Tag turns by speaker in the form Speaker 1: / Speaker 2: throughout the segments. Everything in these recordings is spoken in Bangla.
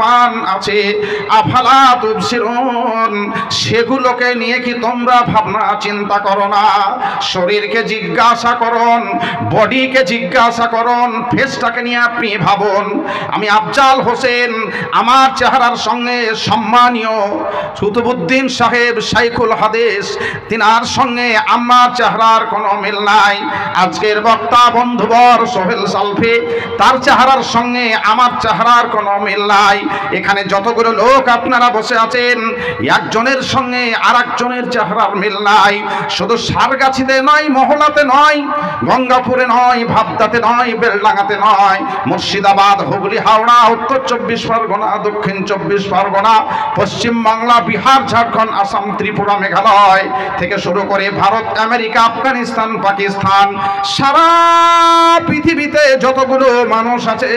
Speaker 1: মান আছে, আফালা তুবসিরুন, সেগুলোকে নিয়ে কি তোমরা ভাবনা চিন্তা করো না? শরীরকে জিজ্ঞাসা করুন, বডিকে জিজ্ঞাসা করুন, ফেসটাকে নিয়ে আপনি ভাবুন। আমি আফজাল হোসেন, আমার চেহারার সঙ্গে সম্মানীয় কুতুবউদ্দিন সাহেব শাইখুল হাদিস, তিনার সঙ্গে আমার চেহারার কোনো মিল নাই। আজকের বক্তা বন্ধুবর সোহেল সালফি, তার চেহারার সঙ্গে আমার চেহারার কোনো মিল নাই। এখানে যতগুলো লোক আপনারা বসে আছেন, একজনের সঙ্গে আর একজনের চেহারার মিল নাই। শুধু সারগাছিতে নয়, মহলাতে নয়, গঙ্গাপুরে নয়, ভাবদাতে নয়, বেলডাঙ্গাতে নয়, মুর্শিদাবাদ, হুগলি, হাওড়া, উত্তর 24 পরগনা, দক্ষিণ 24 পরগনা, পশ্চিম বাংলা, বিহার, ঝাড়খণ্ড, আসাম, ত্রিপুরা, মেঘালয় থেকে শুরু করে ভারত, আমেরিকা, আফগানিস্তান, পাকিস্তান, সারা পৃথিবীতে যতগুলো মানুষ আছে,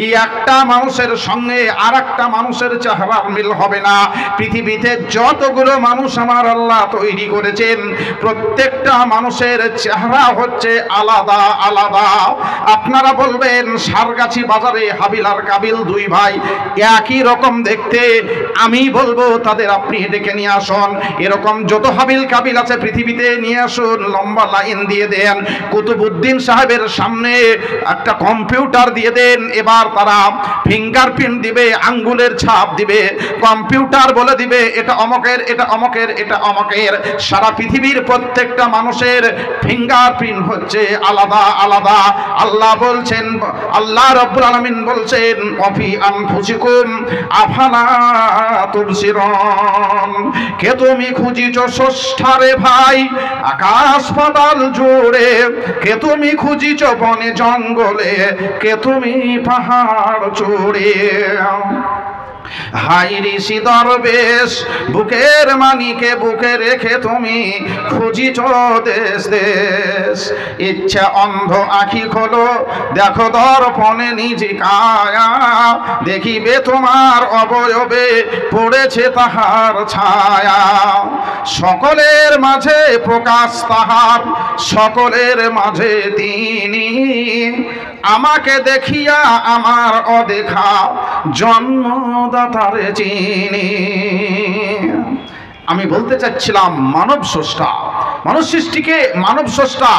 Speaker 1: এই একটা মানুষের সঙ্গে আর একটা মানুষের চেহারার মিল হবে না। পৃথিবীতে যতগুলো মানুষ আমার আল্লাহ তৈরি করেছেন, প্রত্যেকটা মানুষের চেহারা হচ্ছে আলাদা আলাদা। আপনারা বলবেন সারগাছি বাজারে হাবিল আর কাবিল দুই ভাই একই রকম দেখতে, আমি বলবো তাদের আপনি ডেকে নিয়ে আসুন। এরকম যত হাবিল কাবিল আছে পৃথিবীতে নিয়ে আসুন, লম্বা লাইন দিয়ে দেন, কুতুবউদ্দিন সাহেবের সামনে একটা কম্পিউটার দিয়ে দেন, এবার তারা ফিঙ্গারপ্রিন্ট দিবে, আঙ্গুলের ছাপ দিবে, কম্পিউটার বলে দিবে এটা অমকের, এটা অমকের, এটা অমকের। সারা পৃথিবীর প্রত্যেকটা মানুষের ফিঙ্গারপ্রিন্ট হচ্ছে আলাদা আলাদা। আল্লাহ বলছেন, আল্লাহ রাব্বুল আলামিন বলছেন, ওয়াফি আনফুসিকুম আফালা তুবসিরুন, কে তুমি খুঁজিছো স্রষ্টারে ভাই আকাশ পাতাল জুড়ে, কে তুমি খুঁজিছো বনে জঙ্গলে, কে তুমি পাহাড় চূড়ে। হাই ঋষি দরবেশ, বুকের মানিকে বুকে রেখে তুমি খুঁজিছ দেশ দেশ। ইচ্ছা অন্ধ আঁখি খোলো, দেখো দর্পণে নিজে কায়া, দেখিবে তোমার অবয়বে পড়েছে তাহার ছায়া। সকলের মাঝে প্রকাশ তাহার, সকলের মাঝে তিনি, আমাকে দেখিয়া আমার অদেখা জন্মদাতারে চিনি। আমি বলতে চাচ্ছিলাম মানব স্রষ্টা, মানব সৃষ্টিকে মানব স্রষ্টা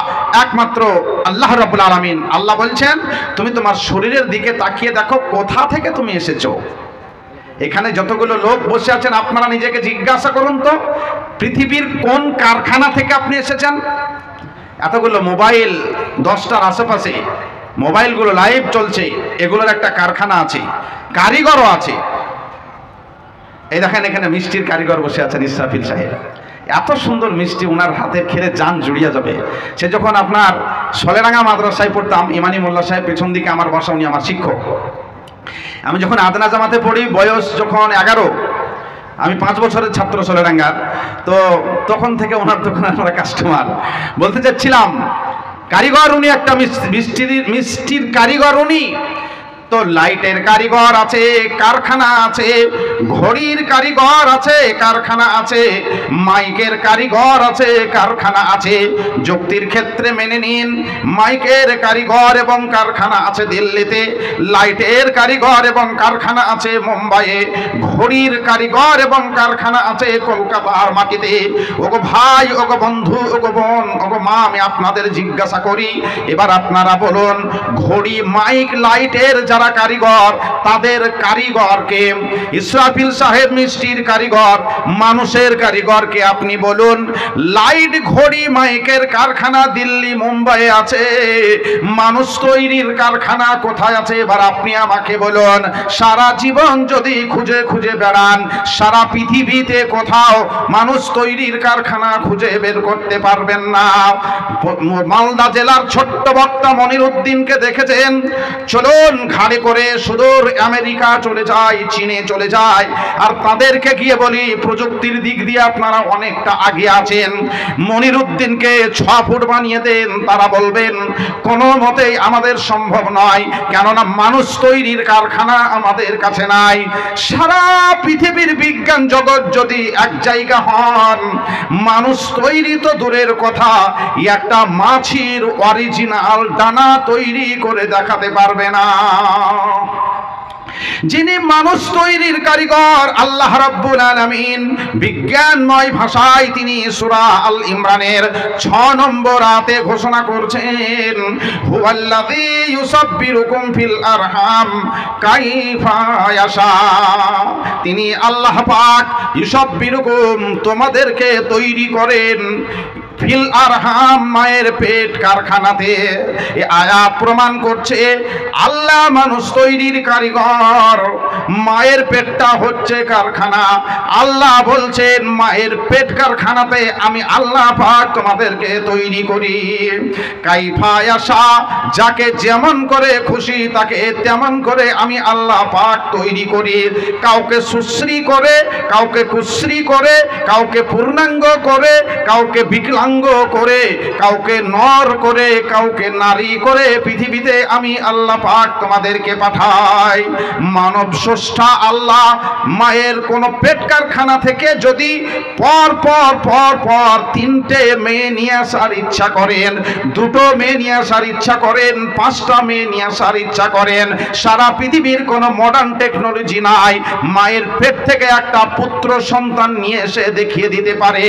Speaker 1: একমাত্র আল্লাহ রাব্বুল আলামিন। আল্লাহ বলছেন, তুমি তোমার শরীরের দিকে তাকিয়ে দেখো কোথা থেকে তুমি এসেছো। এখানে যতগুলো লোক বসে আছেন আপনারা নিজেকে জিজ্ঞাসা করুন তো, পৃথিবীর কোন কারখানা থেকে আপনি এসেছেন? এতগুলো মোবাইল 10টার আশেপাশে মোবাইলগুলো লাইভ চলছে, এগুলোর একটা কারখানা আছে, কারিগরও আছে। এই দেখেন এখানে মিষ্টির কারিগর বসে আছেন ইসরাফিল সাহেব, এত সুন্দর মিষ্টি ওনার হাতে খেলে জান জুড়িয়ে যাবে। সে যখন আপনার সলেরাঙ্গা মাদ্রাসায় পড়তাম, ইমানি মোল্লা সাহেব পেছন দিকে আমার বসা, উনি আমার শিক্ষক। আমি যখন আদনা জামাতে পড়ি, বয়স যখন 11, আমি 5 বছরের ছাত্র সলেরাঙ্গার, তো তখন থেকে ওনার দোকানে আমরা কাস্টমার। বলতে চাচ্ছিলাম কারিগর উনি, একটা মিষ্টির কারিগর উনি। তো লাইটের কারিগর আছে, কারখানা আছে, ঘড়ির কারিগর আছে, কারখানা আছে, মাইকের কারিগর আছে, কারখানা আছে। যুক্তির ক্ষেত্রে মেনে নিন, মাইকের কারিগর এবং কারখানা আছে দিল্লিতে, লাইটের কারিগর এবং কারখানা আছে মুম্বাইয়ে, ঘড়ির কারিগর এবং কারখানা আছে কলকাতার মাটিতে। ওগো ভাই, ওগো বন্ধু, ওগো বোন, ওগো মা, আমি আপনাদের জিজ্ঞাসা করি, এবার আপনারা বলুন, ঘড়ি, মাইক, লাইটের যারা কারিগর, তাদের কারিগরকে, ইসরাফিল সাহেব মিষ্টির কারিগর, মানুষের কারিগরকে আপনি বলুন। লাইট, ঘড়ি, মাইকের কারখানা দিল্লি, মুম্বাই আছে, মানুষ তৈরির কারখানা কোথায় আছে? এবার আপনি আমাকে বলুন। সারা জীবন যদি খুঁজে খুঁজে বেড়ান, সারা পৃথিবীতে কোথাও মানুষ তৈরির কারখানা খুঁজে বের করতে পারবেন না। মালদা জেলার ছোট্ট বক্তা মনিরউদ্দিনকে দেখেছেন, চলুন ঘাড়ে করে সুদূর আমেরিকা চলে যায়, চীনে চলে যায়, আর তাদেরকে গিয়ে বলি প্রযুক্তির দিক দিয়ে আপনারা অনেকটা আগে আছেন, মনিরউদ্দিনকে 6 ফুট বানিয়ে দেন, তারা বলবেন কোনো মতেই আমাদের সম্ভব নয়, কেননা মানুষ তৈরির কারখানা আমাদের কাছে নাই। সারা পৃথিবীর বিজ্ঞান জগৎ যদি এক জায়গা হন, মানুষ তৈরি তো দূরের কথা, একটা মাছির অরিজিনাল ডানা তৈরি করে দেখাতে পারবে না। যিনি মানুষ তৈরির কারিগর আল্লাহ রাব্বুল আলামিন বিজ্ঞানময় ভাষায় তিনি সূরা আল ইমরানের 6 নম্বর আয়াতে ঘোষণা করছেন, হুয়াল্লাযী ইউসাব্বিরুকুম ফিল আরহাম কাইফা ইয়াশা। তিনি আল্লাহ পাক ইউসাব্বিরুকুম তোমাদেরকে তৈরি করেন ফিল আরহাম মায়ের পেট কারখানাতে। এই আয়াত প্রমাণ করছে আল্লাহ মানুষ তৈরির কারিগর, মায়ের পেটটা হচ্ছে কারখানা। আল্লাহ বলছেন মায়ের পেট কারখানাতে আমি আল্লাহ পাক তোমাদেরকে তৈরি করি। কাইফা ইয়াশা, যাকে যেমন করে খুশি তাকে তেমন করে আমি আল্লাহ পাক তৈরি করি। কাউকে সুশ্রী করে, কাউকে কুশ্রী করে, কাউকে পূর্ণাঙ্গ করে, কাউকে বিকলাঙ্গ করে, কাউকে নর করে, কাউকে নারী করে পৃথিবীতে আমি আল্লাহ পাক তোমাদেরকে পাঠাই। মানব স্রষ্টা আল্লাহ মায়ের কোন পেট কারখানা থেকে যদি পর পর পর পর 3টে মেয়ে নিয়ে আসার ইচ্ছা করেন, 2টো মেয়ে নিয়ে আসার ইচ্ছা করেন, 5টা মেয়ে নিয়ে আসার ইচ্ছা করেন, সারা পৃথিবীর কোনো মডার্ন টেকনোলজি নাই মায়ের পেট থেকে একটা পুত্র সন্তান নিয়ে এসে দেখিয়ে দিতে পারে।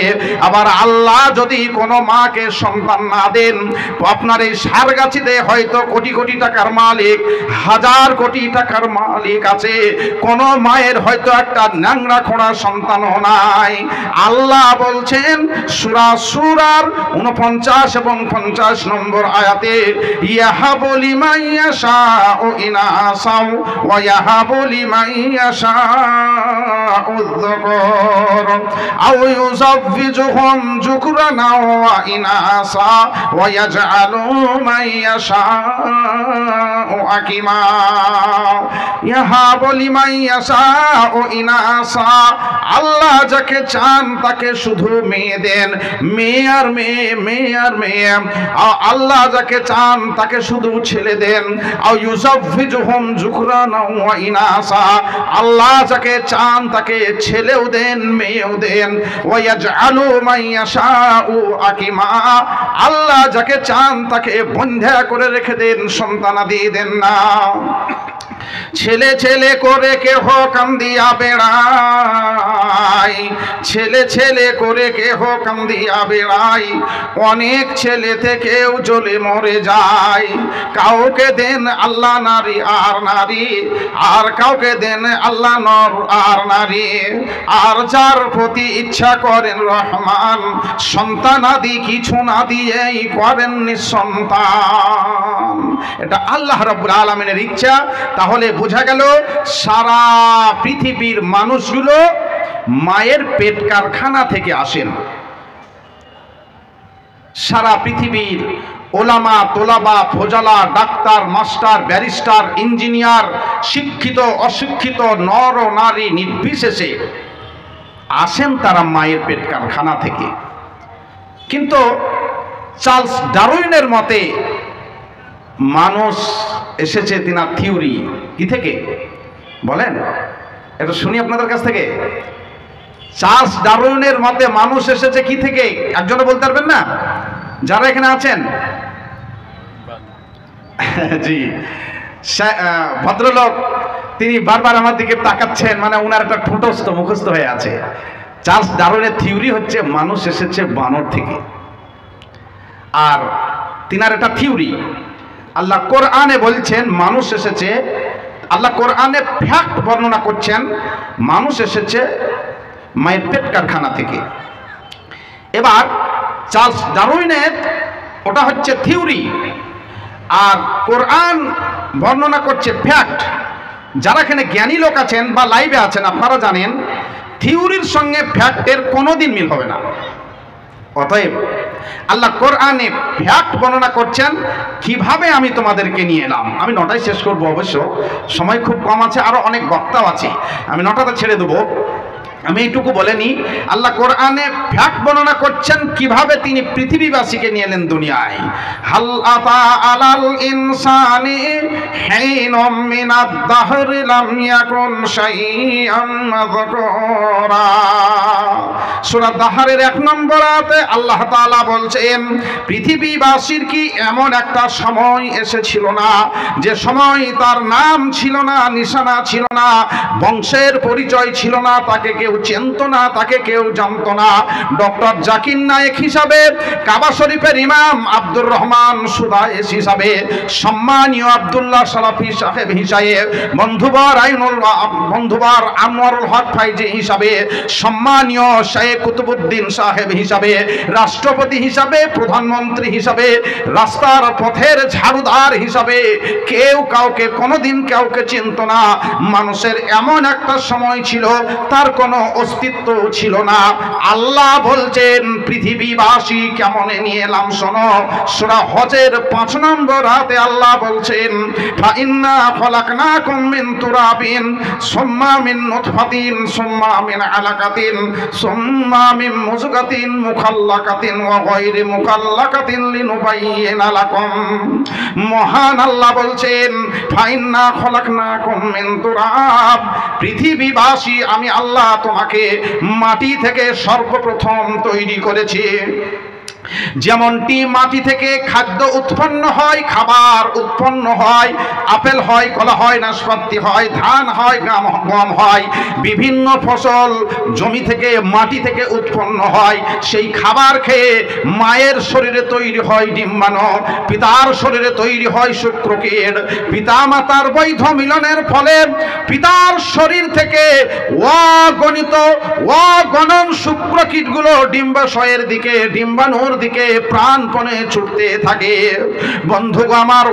Speaker 1: আবার আল্লাহ যদি কোনো মাকে সন্তান না দেন, আপনার এই সারগাছিতে হয়তো কোটি কোটি টাকার মালিক, 1000 কোটি টাকার মালিক আছে, কোন মায়ের হয়তো একটা ন্যাংরা খোঁড়া সন্তানও নাই। আল্লাহ বলছেন সূরার 49 এবং 50 নম্বর আয়াতে, ইয়াহাবু লিমান ইয়াশাউ ইনাসাও ওয়া ইয়াহাবু লিমান ইয়াশাউ যুকুর আও ইউযাওযিজুহুম যুকরানা ওয়া ইনাসা ওয়া ইয়াজআলু মান ইয়াশাউ আকিমা। ইয়াহাবু লিমান ইয়াশাউ ইনাসা, আল্লাহ যাকে চান তাকে শুধু মেয়ে দেন, মেয়ে আর মেয়ে, মেয়ে আর মেয়ে। আল্লাহ যাকে চান তাকে শুধু ছেলে দেন। আও ইউযাওযিজুহুম যুকরানা ওয়া ইনাসা, আল্লাহ যাকে চান তাকে ছেলেও দেন মেয়েও দেন। ওয়া ইয়াজআলু মান ইয়াশাউ আকিমা, আল্লাহ যাকে চান তাকে বন্ধ্যা করে রেখে দেন, সন্তানাদি দেন না। ছেলে ছেলে করে কেহ কান্দিয়া বেড়াই, ছেলে ছেলে করে কেহ কান্দিয়া বেড়াই, অনেক ছেলে থেকেও জ্বলে মরে যায়। কাউকে দেন আল্লাহ নারী আর নারী, আর কাউকে দেন আল্লাহ নর আর নারী। আর যার প্রতি ইচ্ছা করেন রহমান, সন্তানাদি কিছু না দিয়েই করেন নিঃসন্তান। এটা আল্লাহ রাব্বুল আলামিনের ইচ্ছা। তাহলে বোঝা গেল সারা পৃথিবীর মানুষগুলো মায়ের পেট কারখানা থেকে আসেন। সারা পৃথিবীর ওলামা, তোলাবা, ফোজালা, ডাক্তার, মাস্টার, ব্যারিস্টার, ইঞ্জিনিয়ার, শিক্ষিত অশিক্ষিত, নর ও নারী নির্বিশেষে আসেন তারা মায়ের পেট কারখানা থেকে। কিন্তু চার্লস ডারউইনের মতে মানুষ এসেছে তিনার থিওরি কি থেকে বলেন, এটা শুনি আপনাদের কাছ থেকে। চার্লস ডারউইনের মতে মানুষ এসেছে কি থেকে, একজনও বলতে পারবেন না যারা এখানে আছেন? জি, ভদ্রলোক তিনি বারবার আমার দিকে তাকাচ্ছেন, মানে ওনার একটা ঠোঁটস্থ মুখস্থ হয়ে আছে। চার্লস ডারউইনের থিওরি হচ্ছে মানুষ এসেছে বানর থেকে। আর তিনার একটা থিওরি, আল্লাহ কোরআনে বলছেন মানুষ এসেছে, আল্লাহ কোরআনে ফ্যাক্ট বর্ণনা করছেন মানুষ এসেছে মায়ের পেট কারখানা থেকে। এবার চার্লস ডারউইনের ওটা হচ্ছে থিওরি, আর কোরআন বর্ণনা করছে ফ্যাক্ট। যারা এখানে জ্ঞানী লোক আছেন বা লাইভে আছেন আপনারা জানেন থিওরির সঙ্গে ফ্যাক্টের কোনোদিন মিল হবে না। অতএব আল্লাহ কোরআনে ফ্যাক্ট বর্ণনা করছেন কিভাবে আমি তোমাদেরকে নিয়ে এলাম। আমি 9টায় শেষ করব, অবশ্য সময় খুব কম আছে, আরো অনেক বক্তাও আছে, আমি 9টাতে ছেড়ে দেবো। আমি এইটুকু বলেনি, আল্লাহ কোরআনে ফ্যাক্ট বর্ণনা করছেন কিভাবে তিনি পৃথিবীবাসীকে নিয়ে এলেন দুনিয়ায়। হাল আতা আলাল ইনসানি হিনুম মিনাদ দাহরি লাম ইয়াকুন শাইআম মাযকুরা। সূরা দাহরের 1 নম্বর আয়াতে আল্লাহ তাআলা বলছেন, পৃথিবীবাসীর কি এমন একটা সময় এসেছিল না যে সময় তার নাম ছিল না, নিশানা ছিল না, বংশের পরিচয় ছিল না, তাকে কেউ চিনত না, তাকে কেউ জানতো না। ডক্টর জাকির নায়েক হিসাবে, কাবা শরীফের ইমাম আব্দুর রহমান সুদাইস হিসাবে, সম্মানীয় আব্দুল্লাহ সালাফি সাহেব হিসাবে, বন্ধুবার আনোয়ারুল হক ফাইজি হিসাবে, সম্মানীয় শেখ কুতুবউদ্দিন সাহেব হিসাবে, রাষ্ট্রপতি হিসাবে, প্রধানমন্ত্রী হিসাবে, রাস্তার পথের ঝাড়ুদার হিসাবে কেউ কাউকে কোনোদিন কাউকে চিনত না। মানুষের এমন একটা সময় ছিল তার কোনো অস্তিত্ব ছিল না। আল্লাহ বলছেন পৃথিবীবাসী কেমন নিয়ে এলাম শোনো। সূরা হজের 5 নম্বর আয়াতে আল্লাহ বলছেন, ফাইন্না খলাকনাকুম মিন তুরাবিন সুম্মা মিন নুতফাতিন সুম্মা মিন আলাকাতিন সুম্মা মিন মুযগাতিন মুখাল্লাকাতিন ওয়া গায়রি মুখাল্লাকাতিন লিনুবাইয়িনা লাকুম। মহান আল্লাহ বলছেন, ফাইন্না খলাকনাকুম মিন তুরাব, পৃথিবীবাসী আমি আল্লাহ তোমাকে মাটি থেকে সর্বপ্রথম তৈরি করেছি। যেমনটি মাটি থেকে খাদ্য উৎপন্ন হয়, খাবার উৎপন্ন হয়, আপেল হয়, কলা হয়, নাশপাতি হয়, ধান হয়, গম হয়, বিভিন্ন ফসল জমি থেকে মাটি থেকে উৎপন্ন হয়। সেই খাবার খেয়ে মায়ের শরীরে তৈরি হয় ডিম্বাণু, পিতার শরীরে তৈরি হয় শুক্রকীট। পিতা মাতার বৈধ মিলনের ফলে পিতার শরীর থেকে অগণন শুক্রকীটগুলো ডিম্বাশয়ের দিকে, ডিম্বাণুর দিকে প্রাণপণে ছুটতে থাকে। বন্ধু আমার,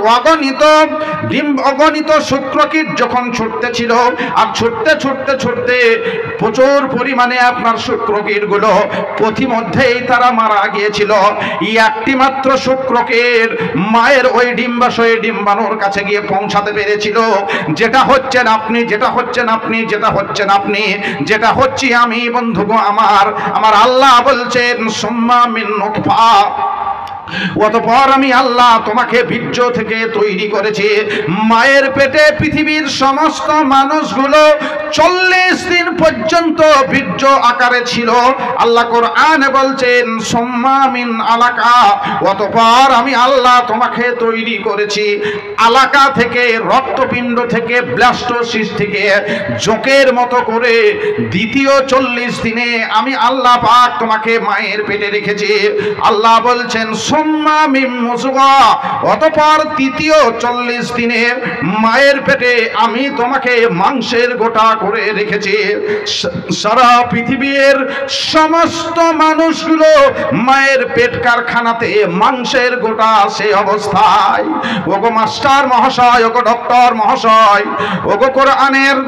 Speaker 1: অগণিত শুক্রকীট যখন ছুটতেছিল, আর ছুটতে ছুটতে ছুটতে প্রচুর পরিমাণে আপনার শুক্রকীটগুলো পথিমধ্যেই তারা মারা গিয়েছিল। একটি মাত্র শুক্রকীট মায়ের ওই ডিম্বাশয়ে ডিম্বাণুর কাছে গিয়ে পৌঁছাতে পেরেছিল। যেটা হচ্ছেন আপনি, যেটা হচ্ছেন আপনি, যেটা হচ্ছেন আপনি, যেটা হচ্ছি আমি, বন্ধু আমার আল্লাহ বলছেন, সুম্মা মিন নুতফা, অতঃপর আমি আল্লাহ তোমাকে বীর্য থেকে তৈরি করেছি। মায়ের পেটে পৃথিবীর সমস্ত মানুষগুলো 40 দিন পর্যন্ত বীর্য আকারে ছিল। আল্লাহ কোরআনে বলছেন, সুম্মা মিন আলাকা, অতঃপর আমি আল্লাহ তোমাকে তৈরি করেছি আলাকা থেকে, রক্তপিণ্ড থেকে, ব্লাস্টোসিস থেকে, জোকের মতো করে দ্বিতীয় 40 দিনে আমি আল্লাহ পাক তোমাকে মায়ের পেটে রেখেছি। আল্লাহ বলছেন, সুম্মা মিন মুযগা, অতঃপর তৃতীয় 40 দিনে মায়ের পেটে আমি তোমাকে মাংসের গোটা করে রেখেছি। সারা পৃথিবীর সমস্ত মানুষগুলো মায়ের পেট কারখানাতে মাংসের গোটা সে অবস্থায়। ওগো মাস্টার মহাশয়, ওগো ডক্টর মহাশয়, ওগো কোরআনের,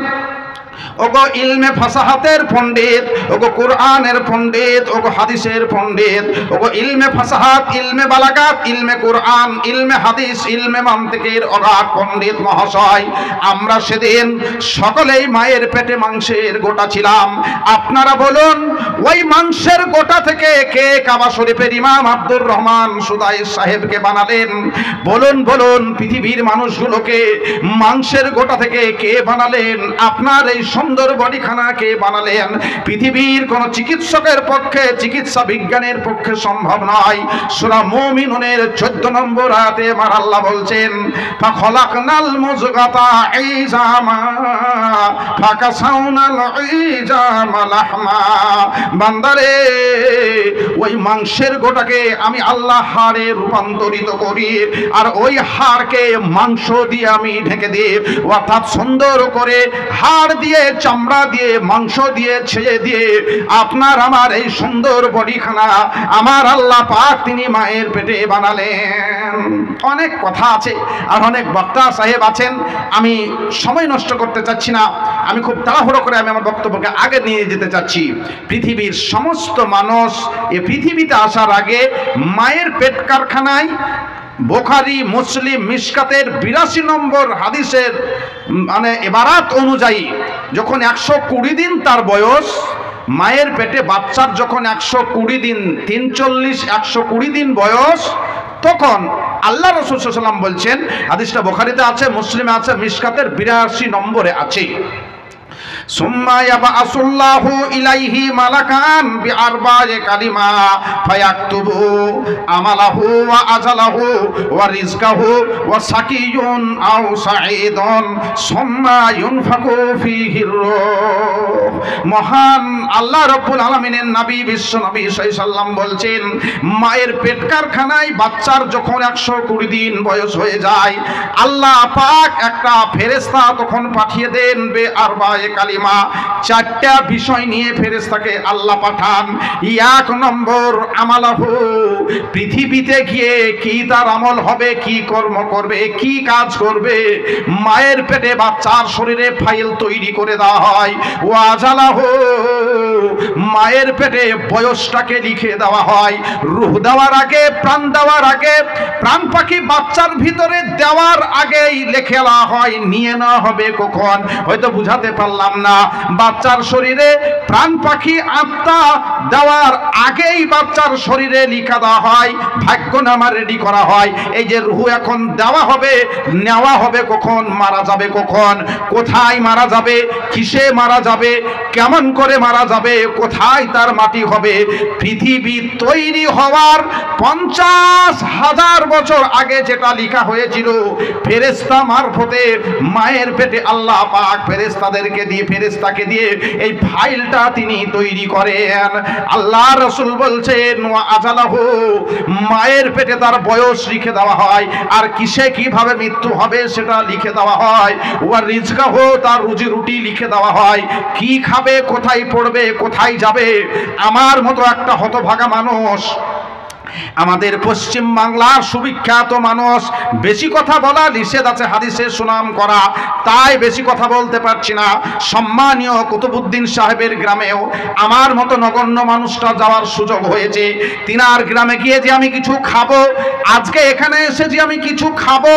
Speaker 1: ওগো ইলমে ফাসাহাতের পণ্ডিত, ওগো কোরআনের পণ্ডিত, ওগো হাদিসের পণ্ডিত, ওগো ইলমে ফাসাহাত, ইলমে বালাগাত, ইলমে কোরআন, ইলমে হাদিস, ইলমে মান্তিকের অগাধ পণ্ডিত মহাশয়, আমরা সেদিন সকলেই মায়ের পেটে মাংসের গোটা ছিলাম। আপনারা বলুন, ওই মাংসের গোটা থেকে কে কাবা শরীফের ইমাম আব্দুর রহমান সুদাইস সাহেবকে বানালেন? বলুন বলুন, পৃথিবীর মানুষগুলোকে মাংসের গোটা থেকে কে বানালেন? আপনার এই সুন্দর বডিখানা কে বানালেন? পৃথিবীর কোন চিকিৎসকের পক্ষে, চিকিৎসা বিজ্ঞানের পক্ষে সম্ভব নয়। সূরা মুমিনুনের 14 নম্বর আয়াতে আমার আল্লাহ বলছেন, ফাখলাকনাল মুযগাতা ইজামা ফাকাসাউনাল ইজামা লাহমা। বান্দারে, ওই মাংসের গোটাকে আমি আল্লাহ হাড়ে রূপান্তরিত করি, আর ওই হাড়কে মাংস দিয়ে আমি ঢেকে দিই, অর্থাৎ সুন্দর করে হাড় দিয়ে, চামড়া দিয়ে, মাংস দিয়ে, ছেড়ে দিয়ে আপনার আমার এই সুন্দর বডিখানা আমার আল্লাহ পাক তিনি মায়ের পেটে বানালেন। অনেক কথা আছে আর অনেক বক্তা সাহেব আছেন, আমি সময় নষ্ট করতে চাচ্ছি না, আমি খুব তাড়াহুড়ো করে আমি আমার বক্তব্যকে আগে নিয়ে যেতে চাচ্ছি। পৃথিবীর সমস্ত মানুষ এ পৃথিবীতে আসার আগে মায়ের পেট কারখানায় বুখারী, মুসলিম, মিশকাতের 82 নম্বর হাদিসের মানে ইবারাত অনুযায়ী যখন 120 দিন তার বয়স, মায়ের পেটে বাচ্চার যখন 120 দিন, 43 120 দিন বয়স, তখন আল্লাহ রাসূল সাল্লাল্লাহু আলাইহি ওয়াসাল্লাম বলছেন, হাদিসটা বুখারীতে আছে, মুসলিমে আছে, মিশকাতের 82 নম্বরে আছে, সুম্মা ইয়াবআসুল্লাহু ইলাইহি মালাকান বিআরবা'i কালিমা ফায়াকতুবু আমালাহু ওয়া আজালাহু ওয়া রিজকাহু ওয়া সাকিয়ুন আও সাঈদুন সুম্মা ইউনফাকু ফীহি রূহ। মহান আল্লাহ রাব্বুল আলামিনের নবী বিশ্ব নবী সাল্লাল্লাহু আলাইহি ওয়াসাল্লাম বলছেন, মায়ের পেট কারখানায় বাচ্চার যখন 120 দিন বয়স হয়ে যায়, আল্লাহ পাক একটা ফেরেশতা তখন পাঠিয়ে দেন বিআরবা'i কালিমা, 4টা বিষয় নিয়ে ফেরেশতাকে আল্লাহ পাঠান। 1 নম্বর আমালাহু, পৃথিবীতে গিয়ে কি তার আমল হবে, কি কর্ম করবে, কি কাজ করবে, মায়ের পেটে বাচ্চার শরীরে ফাইল তৈরি করে দেওয়া হয়। ওয়াজালাহু, মায়ের পেটে বয়সটাকে লিখে দেওয়া হয়। রূহ দেওয়ার আগে, প্রাণ দেওয়ার আগে, প্রাণ পাখি বাচ্চার ভিতরে দেওয়ার আগেই লিখে দেওয়া হয় নিয়ে না হবে কখন। হয়তো বুঝাতে পারলাম না, বাচ্চার শরীরে প্রাণ পাখি আত্মা দেওয়ার আগেই বাচ্চার শরীরে লিখা দেওয়া হয়, ভাগ্যনামা রেডি করা হয়। এই যে রূহ এখন দেওয়া হবে, নেওয়া হবে কখন, মারা যাবে কখন, কোথায় মারা যাবে, কিসে মারা যাবে, কেমন করে মারা যাবে, কোথায় তার মাটি হবে। পৃথিবী তৈরি হওয়ার 50,000 বছর আগে যেটা লেখা হয়েছিল, ফেরেশতা মারফতে মায়ের পেটে আল্লাহ পাক ফেরেশতাদেরকে দিয়ে, ফেরেশতাকে দিয়ে এই ফাইলটা তিনি তৈরি করেন। আল্লাহ রাসূল বলছেন, ওয়া আজালাহু, মায়ের পেটে তার বয়স লিখে দেওয়া হয়, আর কিসে কিভাবে মৃত্যু হবে সেটা লিখে দেওয়া হয়। ওয়া রিজকাহু, তার রুজি রুটি লিখে দেওয়া হয়, কি খাবে, কোথায় পড়বে, কোথায় যাবে। আমার মতো একটা হতভাগা মানুষ, আমাদের পশ্চিম বাংলার সুবিখ্যাত মানুষ, বেশি কথা বলা নিষেধ আছে, হাদিসে সুনাম করা, তাই বেশি কথা বলতে পারছি না। সম্মানীয় কুতুবউদ্দিন সাহেবের গ্রামেও আমার মতো নগণ্য মানুষটা যাওয়ার সুযোগ হয়েছে। তিনার গ্রামে গিয়ে যে আমি কিছু খাবো, আজকে এখানে এসে যে আমি কিছু খাবো,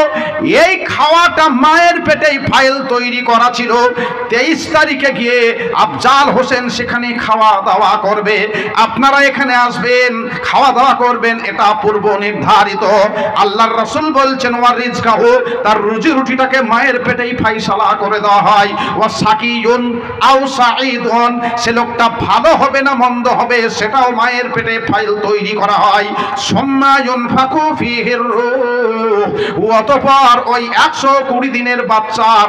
Speaker 1: এই খাওয়াটা মায়ের পেটেই ফাইল তৈরি করা ছিল। 23 তারিখে গিয়ে আফজাল হোসেন সেখানে খাওয়া দাওয়া করবে, আপনারা এখানে আসবেন, খাওয়া দাওয়া করবেন, এটা পূর্ব নির্ধারিত। আল্লাহর রাসূল বলছেন, ওয়া রিজকাহু, তার রুজি রুটিটাকে মায়ের পেটেই ফাইসালা করে দেওয়া হয়। ওয়া সাকিয়ুন আও সাঈদুন, সে লোকটা ভালো হবে না মন্দ হবে সেটাও মায়ের পেটে ফাইল তৈরি করা হয়। সুম্মা ইউনফাকু ফীহির রূহ, অতঃপর ওই 120 দিনের বাচ্চার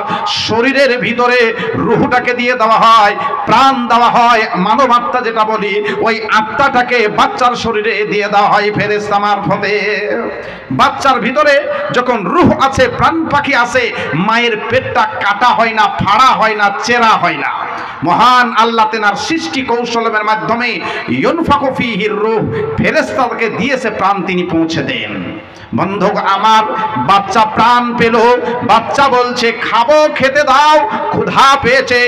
Speaker 1: শরীরের ভিতরে রূহটাকে দিয়ে দেওয়া হয়, প্রাণ দেওয়া হয়, মানব আত্মা যেটা বলি, ওই আত্মাটাকে বাচ্চার শরীরে দিয়ে দেওয়া হয় ফেরেশতা মারফতে। বাচ্চার ভিতরে যখন রূহ আছে, প্রাণ পাখি আছে, মায়ের পেটটা কাটা হয় না, ফাড়া হয় না, চেরা হয় না। মহান আল্লাহ তেনার সৃষ্টি কৌশলের মাধ্যমে ইউনফাকু ফীহির রূহ, ফেরেশতাকে দিয়েছে প্রাণ, তিনি পৌঁছে দেন। বন্ধু আমার, বাচ্চা প্রাণ পেল, বাচ্চা বলছে খাবো, খেতে দাও, ক্ষুধা পেয়েছে।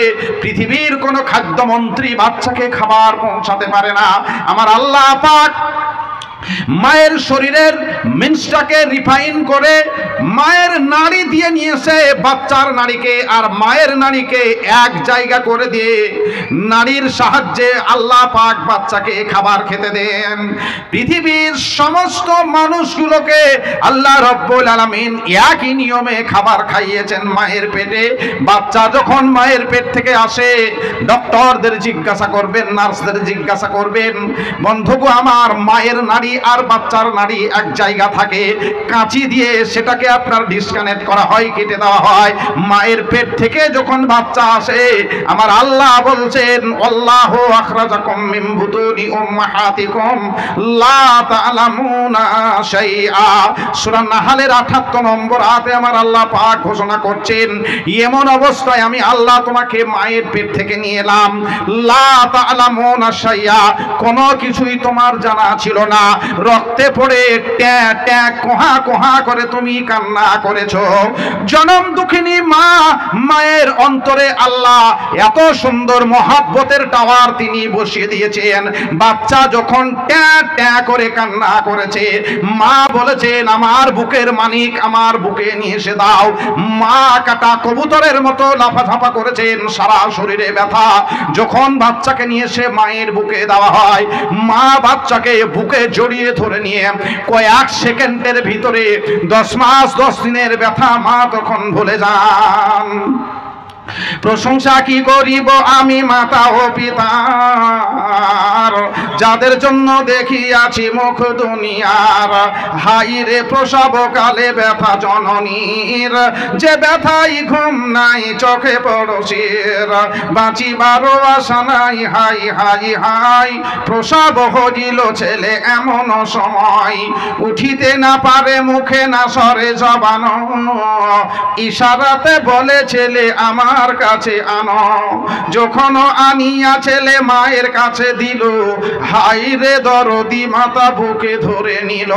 Speaker 1: পৃথিবীর কোনো খাদ্যমন্ত্রী বাচ্চাকে খাবার পৌঁছাতে পারে না। আমার আল্লাহ পাক মায়ের শরীরের মিন্সটাকে রিফাইন করে মায়ের নাড়ি দিয়ে নিয়েছে বাচ্চার নাড়িকে, আর মায়ের নাড়িকে এক জায়গা করে দিয়ে নাড়ির সাহায্যে আল্লাহ পাক বাচ্চাকে খাবার খেতে দেন। পৃথিবীর সমস্ত মানুষগুলোকে আল্লাহ রব্বুল আলামিন একই নিয়মে খাবার খাইয়েছেন মায়ের পেটে। বাচ্চা যখন মায়ের পেট থেকে আসে, ডক্টরদের জিজ্ঞাসা করবেন, নার্সদের জিজ্ঞাসা করবেন, বন্ধুগো আমার, মায়ের নাড়ি আর বাচ্চার নাড়ি এক জায়গা থাকে, কাঁচি দিয়ে সেটাকে আপনার ডিসকানেক্ট করা হয়, কেটে দেওয়া হয়। মায়ের পেট থেকে যখন বাচ্চা আসে, আমার আল্লাহ বলছেন, আল্লাহু আখরাজাকুম মিন বুতুনি উম্মাহাতিকুম লা তা'লামুনা শাইআ। সূরা নাহলের 78 নম্বর আয়াতে আমার আল্লাহ পাক ঘোষণা করছেন, এমন অবস্থায় আমি আল্লাহ তোমাকে মায়ের পেট থেকে নিয়ে এলাম, লা তা'লামুনা শাইআ, কোনো কিছুই তোমার জানা ছিল না। রক্তে পড়ে ট্যা ট্যা কোহা কোহা করে তুমি কান্না করেছো। জনম দুঃখিনী মা, মায়ের অন্তরে আল্লাহ এত সুন্দর মহাব্বতের টাওয়ার তিনি বসিয়ে দিয়েছেন। বাচ্চা যখন ট্যা ট্যা করে কান্না করেছে, মা বলেছেন আমার বুকের মানিক আমার বুকে নিয়ে এসে দাও। মা কাটা কবুতরের মতো লাফাঝাপা করেছেন, সারা শরীরে ব্যথা। যখন বাচ্চাকে নিয়ে এসে মায়ের বুকে দেওয়া হয়, মা বাচ্চাকে বুকে জড়িয়ে ধরে নিয়ে কয়েক সেকেন্ডের ভিতরে 10 মাস 10 দিনের ব্যথা মা তখন ভুলে যান। প্রশংসা কি করিব আমি মাতা ও পিতার, যাদের জন্য দেখিয়াছি মুখ দুনিয়ার। হাই রে প্রসব কালে ব্যথা জননীর, যে ব্যথাই ঘুম নাই চোখে পড়শির। বাঁচিবারও আশা নাই হাই হাই হাই, প্রসব হইল ছেলে এমন সময়। উঠিতে না পারে মুখে না সরে জবান, ইশারাতে বলে ছেলে আমার কাছে আনো। যখন আনিয়া ছেলে মায়ের কাছে দিল, হাই রে দরদি মাতা বুকে ধরে নিল।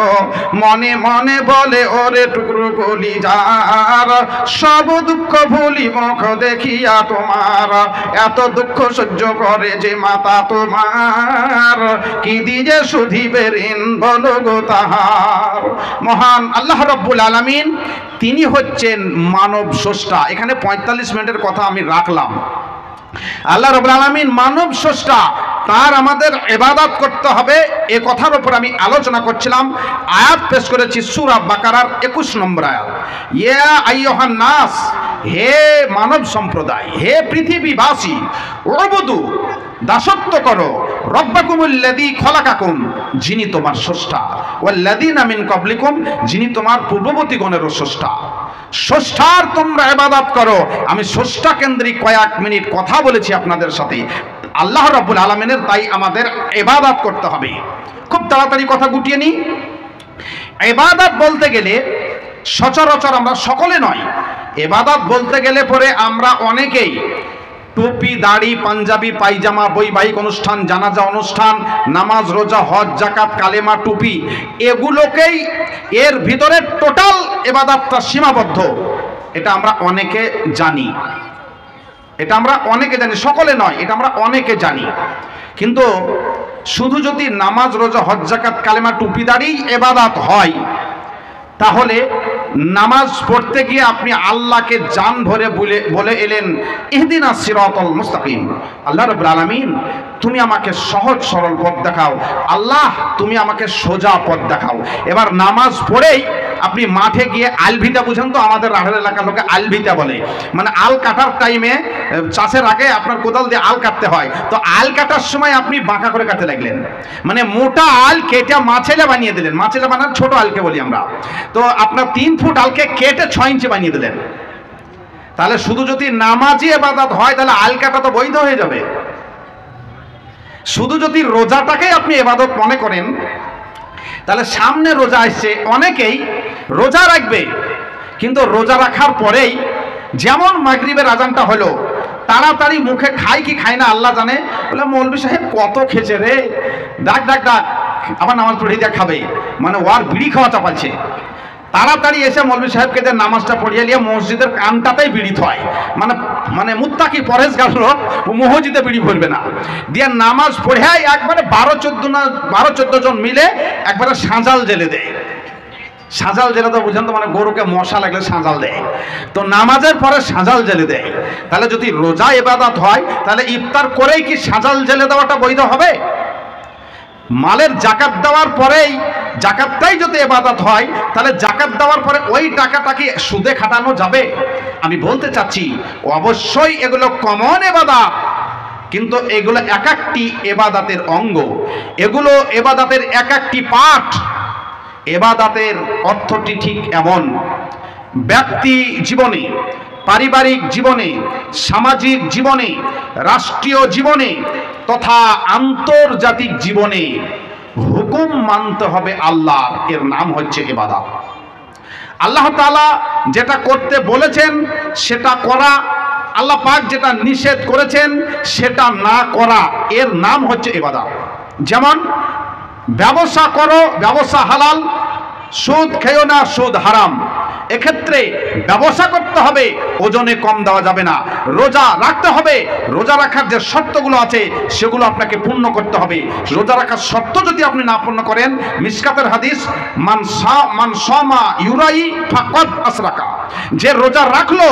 Speaker 1: মনে মনে বলে ওরে টুকরো কলিজার, সব দুঃখ ভুলি মুখ দেখিয়া তোমার। এত দুঃখ সহ্য করে যে মাতা তোমার, কি দিয়ে শুধিবে ঋণ বলো গো তাহার। মহান আল্লাহ রাব্বুল আলামিন তিনি হচ্ছেন মানব স্রষ্টা। এখানে 45 মিনিটের কথা আমি রাখলাম। আল্লাহ রাব্বুল আলামিন মানব স্রষ্টা, তার আমাদের ইবাদত করতে হবে এ কথার উপর আমি আলোচনা করছিলাম। আয়াত পেশ করেছি সূরা বাকারার 21 নম্বর আয়াত। ইয়া আইয়ুহান নাস, হে মানব সম্প্রদায়, হে পৃথিবীবাসী, উবুদু দাসত্ব করো, রব্বাকুমুল্লাযী খলাকাকুম, যিনি তোমার স্রষ্টা, ওয়াল্লাযীনা মিন ক্বাবলিকুম, যিনি তোমার পূর্ববর্তীগণেরও স্রষ্টা। স্রষ্টার তোমরা ইবাদত করো। আমি স্রষ্টা কেন্দ্রিক কয়েক মিনিট কথা বলেছি আপনাদের সাথে। আল্লাহ রাব্বুল আলামিনের তাই আমাদের ইবাদত করতে হবে। খুব তাড়াতাড়ি কথা গুটিয়ে নিই। ইবাদত বলতে গেলে সচরাচর আমরা সকলে নয়, ইবাদত বলতে গেলে পরে আমরা অনেকেই টুপি দাড়ি পাঞ্জাবি পায়জামা বৈবাহিক অনুষ্ঠান জানাজা অনুষ্ঠান নামাজ রোজা হজ যাকাত কালেমা টুপি এগুলোকেই এর ভিতরে টোটাল ইবাদতটা সীমাবদ্ধ। এটা আমরা অনেকে জানি, এটা আমরা অনেকে জানি, সকলে নয়, এটা আমরা অনেকে জানি। কিন্তু শুধু যদি নামাজ রোজা হজ যাকাত কালেমা টুপি দাড়ি ইবাদত হয়, তাহলে নামাজ পড়তে গিয়ে আপনি আল্লাহকে জান ভরে বলে এলেন ইহদিনাস সিরাতাল মুস্তাকিম, আল্লাহ রাব্বুল আলামিন তুমি আমাকে সহজ সরল পথ দেখাও, আল্লাহ তুমি আমাকে সোজা পথ দেখাও। এবার নামাজ পড়েই আপনি মাঠে গিয়ে আলভিতা, বুঝেন তো, আমাদের রাহের এলাকার লোকে আলভিতা বলে, মানে আল কাটার টাইমে চাষের আগে আপনার কোদাল দিয়ে আল কাটতে হয়, তো আল কাটার সময় আপনি বাঁকা করে কাটতে লাগলেন, মানে মোটা আল কেটে মাছেলা বানিয়ে দিলেন। মাছেলা বানার ছোট আলকে বলি আমরা। তো আপনার 3 ফুট আলকে কেটে 6 ইঞ্চি বানিয়ে দিলেন। তাহলে শুধু যদি নামাজি ইবাদত হয় তাহলে আল কাটা তো বৈধ হয়ে যাবে। শুধু যদি রোজাটাকে আপনি ইবাদত মনে করেন, তাহলে সামনে রোজা আসছে, অনেকেই রোজা রাখবে, কিন্তু রোজা রাখার পরেই যেমন মাগরিবের আজানটা হলো তাড়াতাড়ি মুখে খায় কি খায় না আল্লাহ জানে, বলে মৌলভী সাহেব কত খেয়েছে রে, ডাক ডাক ডাক, আবার নামাজ পড়ে দিয়ে খাবে, মানে ওর বিড়ি খাওয়া চাপাচ্ছে। তাড়াতাড়ি এসে মৌলভী সাহেবকে যে নামাজটা পড়িয়ে নিয়ে মসজিদের কানটাতেই বিড়ি থয়, মানে মুত্তাকি পরেজগার লোক মসজিদে বিড়ি ভরবে না, দিয়ে নামাজ পড়ে একবারে 12-14 জন মিলে একবারে সাঁজাল জেলে দেয়। সাঁজাল জেলে তো বুঝেন তো, মানে গরুকে মশা লাগলে সাঁজাল দেয়, তো নামাজের পরে সাঁজাল জেলে দেয়। তাহলে যদি রোজা ইবাদত হয় তাহলে ইফতার করেই কি সাঁজাল জেলে দেওয়াটা বৈধ হবে? মালের জাকাত দেওয়ার পরেই, জাকাতটাই যদি ইবাদত হয় তাহলে জাকাত দেওয়ার পরে ওই টাকাটা কি সুদে খাটানো যাবে? আমি বলতে চাচ্ছি অবশ্যই এগুলো কমন ইবাদত, কিন্তু এগুলো এক একটি ইবাদতের অঙ্গ, এগুলো ইবাদতের এক একটি পাঠ। ইবাদতের অর্থটি ঠিক এমন, ব্যক্তি জীবনে, পারিবারিক জীবনে, সামাজিক জীবনে, রাষ্ট্রীয় জীবনে তথা আন্তর্জাতিক জীবনে হুকুম মানতে হবে আল্লাহর, এর নাম হচ্ছে ইবাদত। আল্লাহ তাআলা যেটা করতে বলেছেন সেটা করা, আল্লাহ পাক যেটা নিষেধ করেছেন সেটা না করা, এর নাম হচ্ছে ইবাদত। যেমন ব্যবসা করো, ব্যবসা হালাল, সুদ খেও না, সুদ হারাম। এক্ষেত্রে ব্যবসা করতে হবে, ওজনে কম দেওয়া যাবে না। রোজা রাখতে হবে, রোজা রাখার যে শর্তগুলো আছে সেগুলো আপনাকে পূর্ণ করতে হবে। রোজা রাখার শর্ত যদি আপনি না পূর্ণ করেন, মিশকাতের হাদিস, মান সামা ইউরাই ফাকাদ আসরাকা, যে রোজা রাখলো